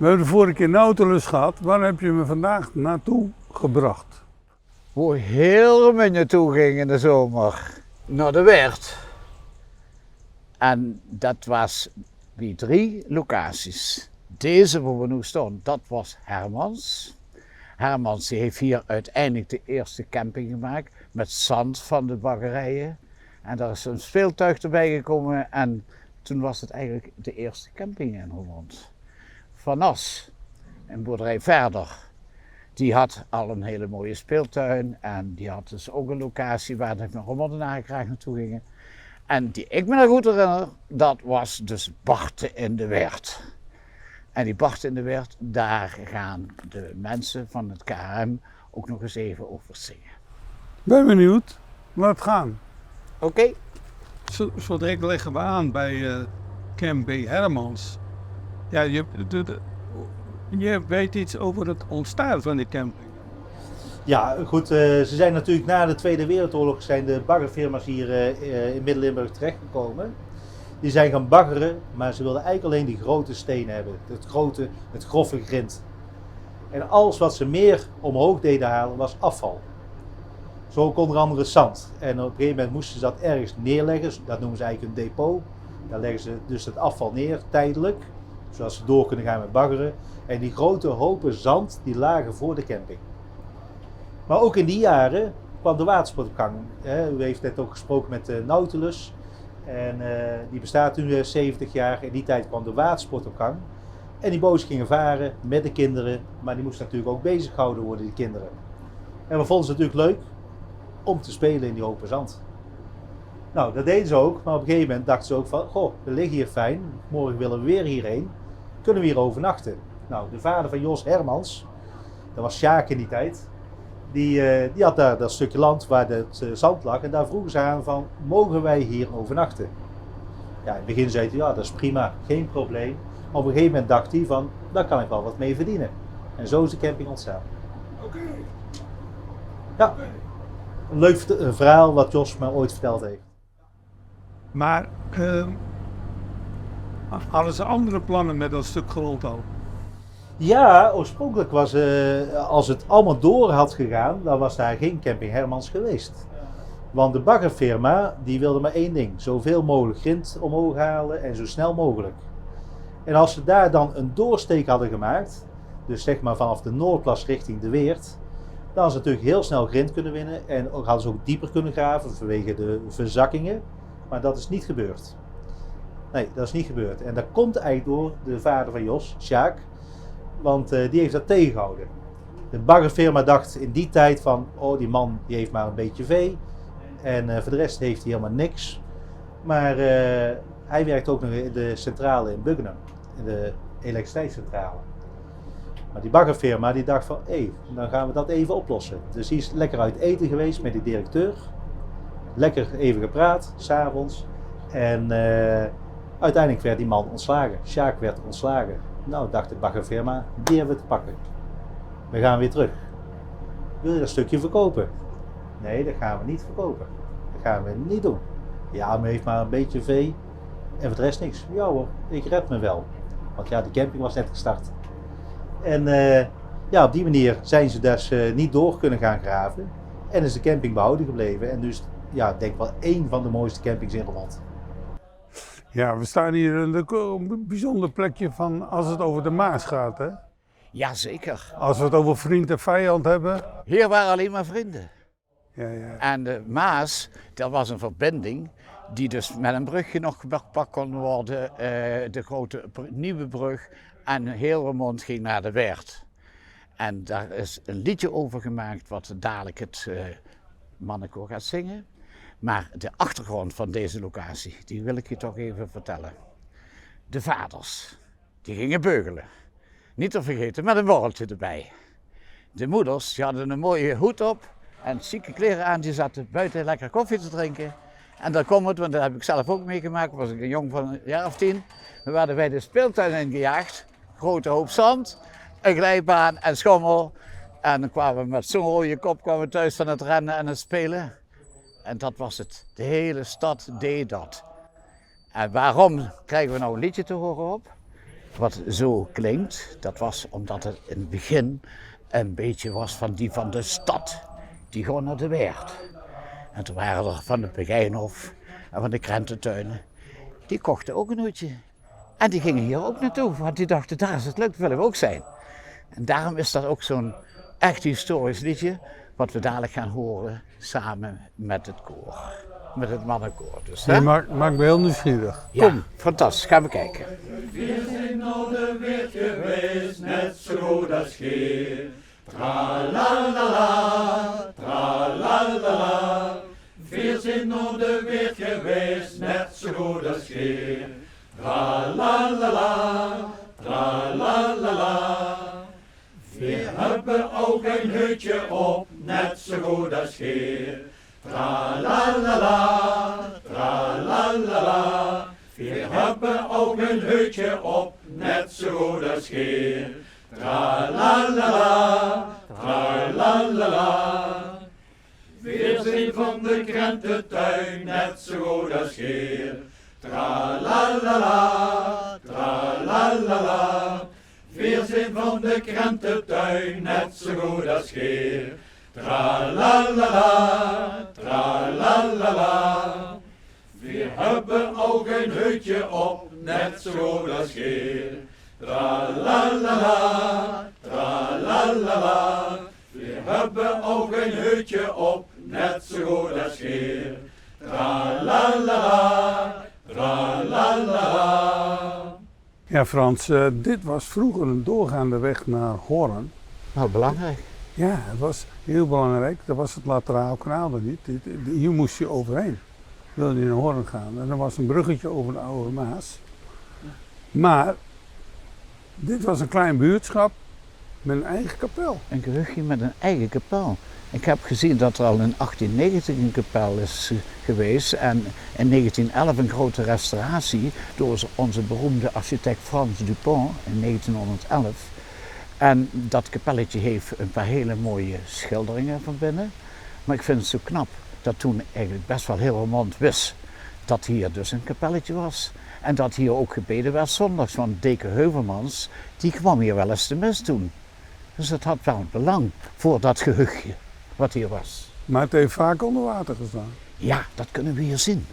We hebben de vorige keer Nautilus gehad. Waar heb je me vandaag naartoe gebracht? Hoe heel Roemenië naartoe ging in de zomer. Naar de Weert. En dat was bij 3 locaties. Deze waar we nu staan, dat was Hermans. Hermans die heeft hier uiteindelijk de eerste camping gemaakt. Met zand van de baggerijen. En daar is een speeltuig erbij gekomen. En toen was het eigenlijk de eerste camping in Roermond. Van As, een boerderij verder. Die had al een hele mooie speeltuin. En die had dus ook een locatie waar de Roermondenaren graag naartoe gingen. En die ik me nog goed herinner, dat was dus Barten in de Weert. En die Barten in de Weert, daar gaan de mensen van het KRM ook nog eens even over zingen. Ben benieuwd. Laat gaan. Oké. Zo direct leggen we aan bij Camp B. Hermans. Ja, je weet iets over het ontstaan van die camping. Ja, goed. Ze zijn natuurlijk na de Tweede Wereldoorlog zijn de baggerfirma's hier in Midden-Limburg terechtgekomen. Die zijn gaan baggeren, maar ze wilden eigenlijk alleen die grote stenen hebben. Het grove grind. En alles wat ze meer omhoog deden halen was afval. Zo ook onder andere zand. En op een gegeven moment moesten ze dat ergens neerleggen. Dat noemen ze eigenlijk een depot. Daar leggen ze dus het afval neer, tijdelijk. Zodat ze door kunnen gaan met baggeren. En die grote hopen zand, die lagen voor de camping. Maar ook in die jaren kwam de watersport op gang. U heeft net ook gesproken met de Nautilus. En die bestaat nu 70 jaar. In die tijd kwam de watersport op gang. En die bootjes gingen varen met de kinderen. Maar die moesten natuurlijk ook bezig gehouden worden, die kinderen. En we vonden ze natuurlijk leuk om te spelen in die hopen zand. Nou, dat deden ze ook. Maar op een gegeven moment dachten ze ook van, goh, we liggen hier fijn. Morgen willen we weer hierheen. Kunnen we hier overnachten? Nou, de vader van Jos Hermans, dat was Sjaak in die tijd. Die had daar dat stukje land waar het zand lag. En daar vroegen ze aan van, mogen wij hier overnachten? Ja, in het begin zei hij, ja, dat is prima, geen probleem. Maar op een gegeven moment dacht hij van, daar kan ik wel wat mee verdienen. En zo is de camping ontstaan. Oké. Ja, een leuk verhaal wat Jos me ooit verteld heeft. Maar hadden ze andere plannen met dat stuk grond al? Ja, oorspronkelijk was, als het allemaal door had gegaan, dan was daar geen camping Hermans geweest. Want de baggerfirma, die wilde maar één ding, zoveel mogelijk grind omhoog halen en zo snel mogelijk. En als ze daar dan een doorsteek hadden gemaakt, dus zeg maar vanaf de Noordplas richting de Weert, dan hadden ze natuurlijk heel snel grind kunnen winnen en ook hadden ze ook dieper kunnen graven vanwege de verzakkingen. Maar dat is niet gebeurd. Nee, dat is niet gebeurd. En dat komt eigenlijk door de vader van Jos, Sjaak. Want die heeft dat tegengehouden. De baggerfirma dacht in die tijd van, oh die man die heeft maar een beetje vee. En voor de rest heeft hij helemaal niks. Maar hij werkt ook nog in de centrale in Buggenum. In de elektriciteitscentrale. Maar die baggerfirma die dacht van, hé, dan gaan we dat even oplossen. Dus die is lekker uit eten geweest met die directeur. Lekker even gepraat, 's avonds. En uiteindelijk werd die man ontslagen. Sjaak werd ontslagen. Nou, dacht de baggerfirma, die hebben we te pakken. We gaan weer terug. Wil je dat stukje verkopen? Nee, dat gaan we niet verkopen. Dat gaan we niet doen. Ja, maar heeft maar een beetje vee en voor de rest niks. Ja hoor, ik red me wel. Want ja, de camping was net gestart. En ja, op die manier zijn ze dus niet door kunnen gaan graven. En is de camping behouden gebleven. En dus, ja, ik denk wel één van de mooiste campings in Roermond. Ja, we staan hier in een bijzonder plekje van als het over de Maas gaat, hè? Jazeker. Als we het over vriend en vijand hebben. Hier waren alleen maar vrienden. Ja, ja. En de Maas, dat was een verbinding die dus met een brugje nog gepakt kon worden. De grote nieuwe brug. En heel Roermond ging naar de Weert. En daar is een liedje over gemaakt wat dadelijk het mannenkoor gaat zingen. Maar de achtergrond van deze locatie, die wil ik je toch even vertellen. De vaders, die gingen beugelen. Niet te vergeten, met een borreltje erbij. De moeders, die hadden een mooie hoed op en chique kleren aan. Die zaten buiten lekker koffie te drinken. En dan kwam het, want dat heb ik zelf ook meegemaakt, was ik een jong van een jaar of 10. We werden bij de speeltuin ingejaagd. Grote hoop zand, een glijbaan en schommel. En dan kwamen we met zo'n rode kop thuis van het rennen en het spelen. En dat was het. De hele stad deed dat. En waarom krijgen we nou een liedje te horen op? wat zo klinkt, dat was omdat het in het begin een beetje was van die van de stad. Die gewoon naar de Weert. En toen waren er van de Begijnhof en van de Krententuinen. Die kochten ook een hoedje. En die gingen hier ook naartoe, want die dachten, daar is het leuk, willen we ook zijn. En daarom is dat ook zo'n echt historisch liedje, wat we dadelijk gaan horen samen met het koor. Met het mannenkoor dus. Je maakt me heel nieuwsgierig. Ja, kom, fantastisch, gaan we kijken. Wir sind nou de Weert geweest, net zo goed als Geer. Tra-la-la-la, tra-la-la-la. Wir sind nou de Weert geweest, net zo goed als Geer. Tra-la-la-la, tra-la-la-la. Wir hebben ook een hutje op, net zo goed als Geer. Tra-la-la-la, tra-la-la-la. Wir hebben ook een hutje op, net zo goed als Geer. Tra-la-la-la, tra-la-la-la. Wir zijn van de Krententuin, net zo goed als Geer. Tra-la-la-la, tra-la-la-la. Wir zijn van de Krententuin, net zo goed als Geer. Tra-la-la-la, tra-la-la-la. Wir hebben ook een hutje op, net zo goed als Geer. Tra-la-la-la, tra-la-la-la. Wir hebben ook een hutje op, net zo goed als Geer. Tra-la-la-la, tra-la-la-la. Ja, Frans, dit was vroeger een doorgaande weg naar Hoorn. Nou, belangrijk. Ja, het was heel belangrijk. Dat was het Lateraal Kanaal er niet. Hier moest je overheen. Wilde je naar Hoorn gaan. En er was een bruggetje over de Oude Maas. Maar dit was een klein buurtschap met een eigen kapel. Een gehuchtje met een eigen kapel. Ik heb gezien dat er al in 1890 een kapel is geweest en in 1911 een grote restauratie door onze beroemde architect Frans Dupont in 1911. En dat kapelletje heeft een paar hele mooie schilderingen van binnen. Maar ik vind het zo knap dat toen eigenlijk best wel heel Roermond wist dat hier dus een kapelletje was. En dat hier ook gebeden werd zondags, want Deken Heuvelmans die kwam hier wel eens de mis doen. Dus dat had wel belang voor dat gehuchtje wat hier was. Maar het heeft vaak onder water gestaan. Ja, dat kunnen we hier zien.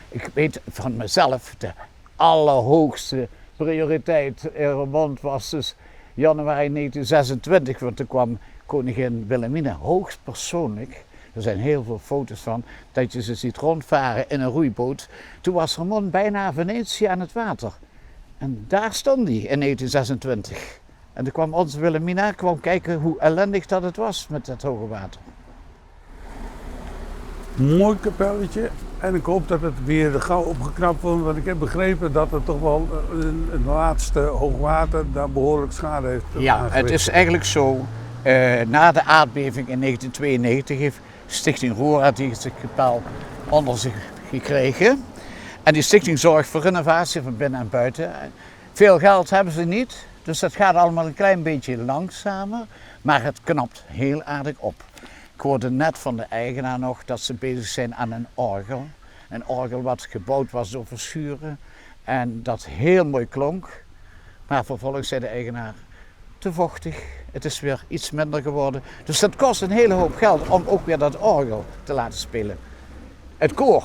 Ik weet van mezelf, de allerhoogste prioriteit in Roermond was dus januari 1926, want toen kwam koningin Wilhelmina hoogstpersoonlijk. Er zijn heel veel foto's van, dat je ze ziet rondvaren in een roeiboot. Toen was Roermond bijna Venetië aan het water. En daar stond hij in 1926. En toen kwam onze Wilhelmina kijken hoe ellendig dat het was met dat hoge water. Mooi kapelletje. En ik hoop dat het weer gauw opgeknapt wordt. Want ik heb begrepen dat het toch wel het laatste hoogwater daar behoorlijk schade heeft Ja, het is eigenlijk zo. Na de aardbeving in 1992 heeft Stichting Roera deze kapel onder zich gekregen. En die stichting zorgt voor renovatie van binnen en buiten. Veel geld hebben ze niet. Dus dat gaat allemaal een klein beetje langzamer, maar het knapt heel aardig op. Ik hoorde net van de eigenaar nog dat ze bezig zijn aan een orgel. Een orgel wat gebouwd was door Verschuren en dat heel mooi klonk. Maar vervolgens zei de eigenaar, te vochtig, het is weer iets minder geworden. Dus dat kost een hele hoop geld om ook weer dat orgel te laten spelen. Het koor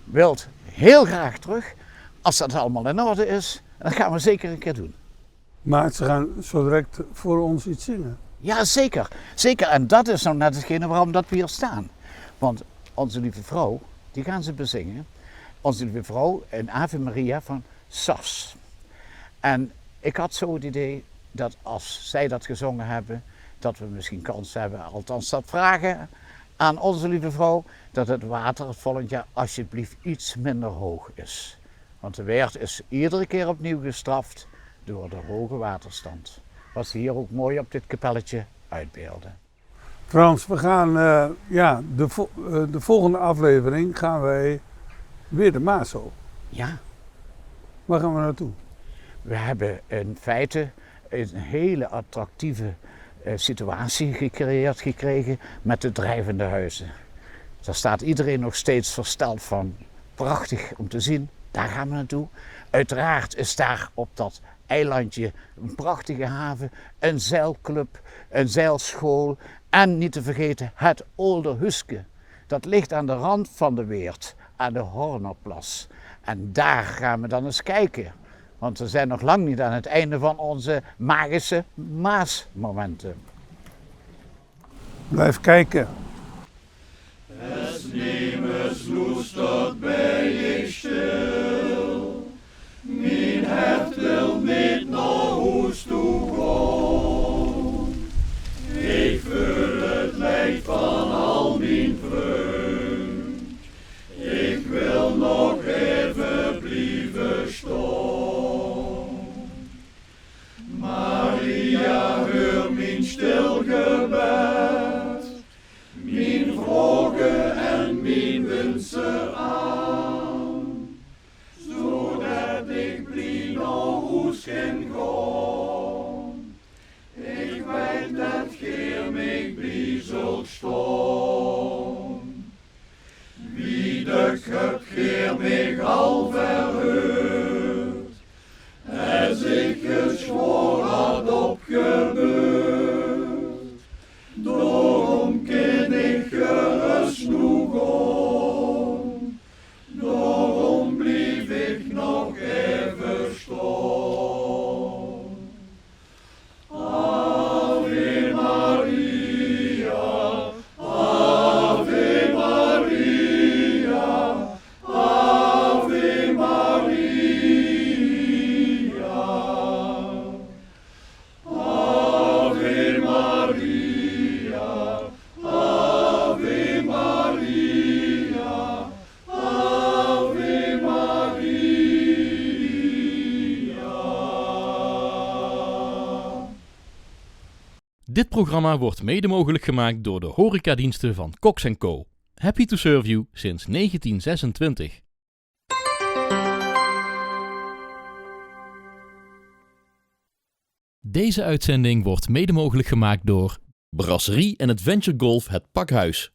wil heel graag terug, als dat allemaal in orde is, dat gaan we zeker een keer doen. Maar ze gaan zo direct voor ons iets zingen. Ja, zeker. Zeker. En dat is nou net hetgene waarom dat we hier staan. Want onze lieve vrouw, die gaan ze bezingen. Onze lieve vrouw, een Ave Maria van Sas. En ik had zo het idee dat als zij dat gezongen hebben, dat we misschien kans hebben, althans dat vragen aan onze lieve vrouw, dat het water het volgend jaar alsjeblieft iets minder hoog is. Want de Weert is iedere keer opnieuw gestraft door de hoge waterstand. Wat ze hier ook mooi op dit kapelletje uitbeelden. Frans, we gaan de volgende aflevering gaan wij weer de Maas op. Ja. Waar gaan we naartoe? We hebben in feite een hele attractieve situatie gecreëerd gekregen met de drijvende huizen. Daar staat iedereen nog steeds versteld van. Prachtig om te zien, daar gaan we naartoe. Uiteraard is daar op dat eilandje, een prachtige haven, een zeilclub, een zeilschool en niet te vergeten het Olderhuske. Dat ligt aan de rand van de Weert, aan de Hornerplas. En daar gaan we dan eens kijken. Want we zijn nog lang niet aan het einde van onze magische Maasmomenten. Blijf kijken. Es nemes lustert bij ik stil, mijn hart wil niet naar huis toe gaan. Ik voel het leid van al mijn vriend, ik wil nog even blijven staan. Maria, hör mijn stil gebed, mijn vragen en mijn wensen aan, zodat ik blij naar huis kan gaan. Ik weet dat Gij mij blij zult staan. Wie de heb Gij mij al verheurd, als ik het zwoer had opgebeurd. Daarom kan ik gerust nu gaan, daarom blijf ik nog even staan. Ave Maria, Ave Maria, Ave Maria, Ave Maria, Ave Maria, Ave Maria. Dit programma wordt mede mogelijk gemaakt door de horecadiensten van Cox & Co. Happy to serve you sinds 1926. Deze uitzending wordt mede mogelijk gemaakt door Brasserie en Adventure Golf Het Pakhuis.